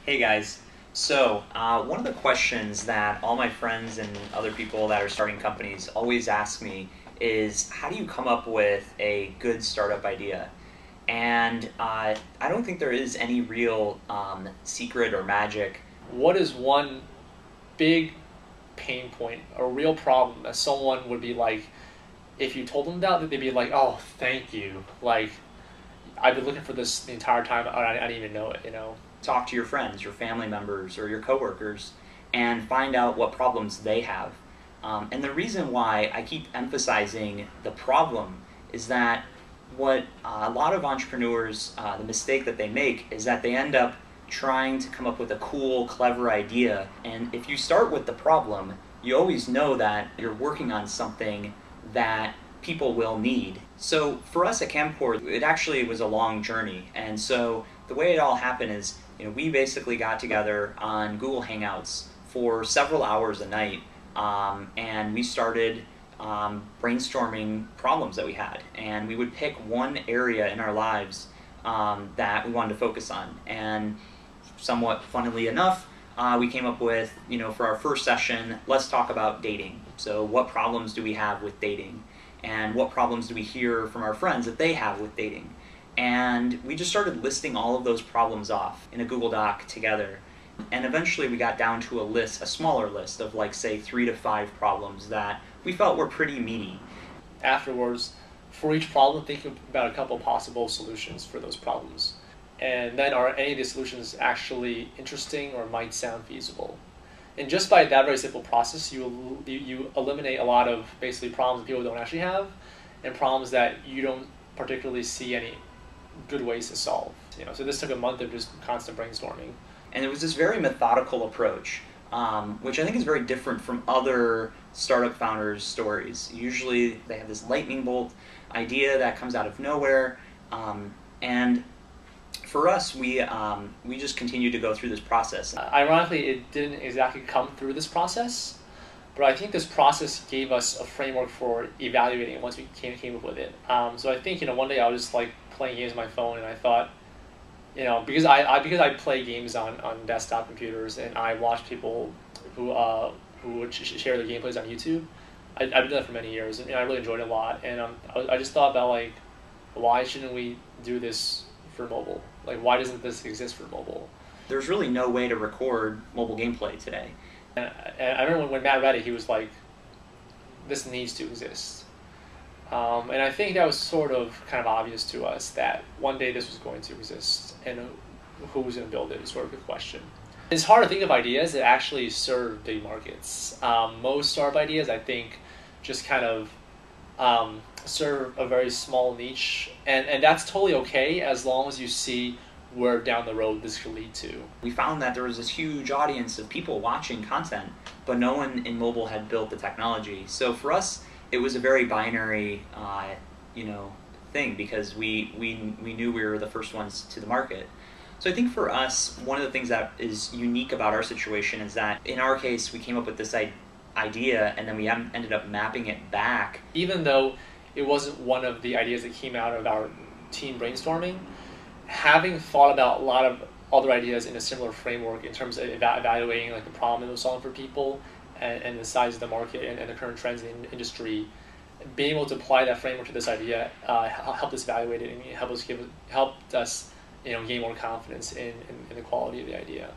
Hey guys, one of the questions that all my friends and other people that are starting companies always ask me is how do you come up with a good startup idea? And I don't think there is any real secret or magic. What is one big pain point, a real problem that someone would be like, if you told them about it, they'd be like, oh, thank you. Like, I've been looking for this the entire time. I didn't even know it, you know? Talk to your friends, your family members, or your coworkers and find out what problems they have. And the reason why I keep emphasizing the problem is that what a lot of entrepreneurs, the mistake that they make is that they end up trying to come up with a cool, clever idea. And if you start with the problem, you always know that you're working on something that people will need. So for us at Kamcord, it actually was a long journey. And so the way it all happened is, we basically got together on Google Hangouts for several hours a night, and we started brainstorming problems that we had. And we would pick one area in our lives that we wanted to focus on. And somewhat funnily enough, we came up with, for our first session, let's talk about dating. So what problems do we have with dating? And what problems do we hear from our friends that they have with dating? And we just started listing all of those problems off in a Google Doc together. And eventually we got down to a smaller list of say 3 to 5 problems that we felt were pretty meaty. Afterwards, for each problem, think about a couple possible solutions for those problems. And then are any of the solutions actually interesting or might sound feasible? And just by that very simple process, you eliminate a lot of basically problems that people don't actually have and problems that you don't particularly see any good ways to solve. So this took a month of just constant brainstorming. And it was this very methodical approach, which I think is very different from other startup founders' stories. Usually they have this lightning bolt idea that comes out of nowhere, and for us, we just continued to go through this process. Ironically, it didn't exactly come through this process, but I think this process gave us a framework for evaluating it once we came up with it. So I think one day I was just playing games on my phone, and I thought, because I play games on desktop computers, and I watch people who would share their gameplays on YouTube. I've been doing that for many years, and I really enjoyed it a lot. And I just thought about why shouldn't we do this for mobile? Why doesn't this exist for mobile? There's really no way to record mobile gameplay today. And I remember when Matt read it, he was like, this needs to exist. And I think that was sort of kind of obvious to us that one day this was going to exist, and who was going to build it is sort of the question. It's hard to think of ideas that actually serve big markets. Most startup ideas, I think, just kind of serve a very small niche, and that's totally okay as long as you see where down the road this could lead to. We found that there was this huge audience of people watching content, but no one in mobile had built the technology. So for us, it was a very binary, thing, because we knew we were the first ones to the market. So I think for us, one of the things that is unique about our situation is that in our case, we came up with this idea, and then we ended up mapping it back. Even though it wasn't one of the ideas that came out of our team brainstorming, having thought about a lot of other ideas in a similar framework in terms of evaluating the problem it was solving for people and the size of the market and the current trends in the industry, being able to apply that framework to this idea helped us evaluate it and helped us gain more confidence in the quality of the idea.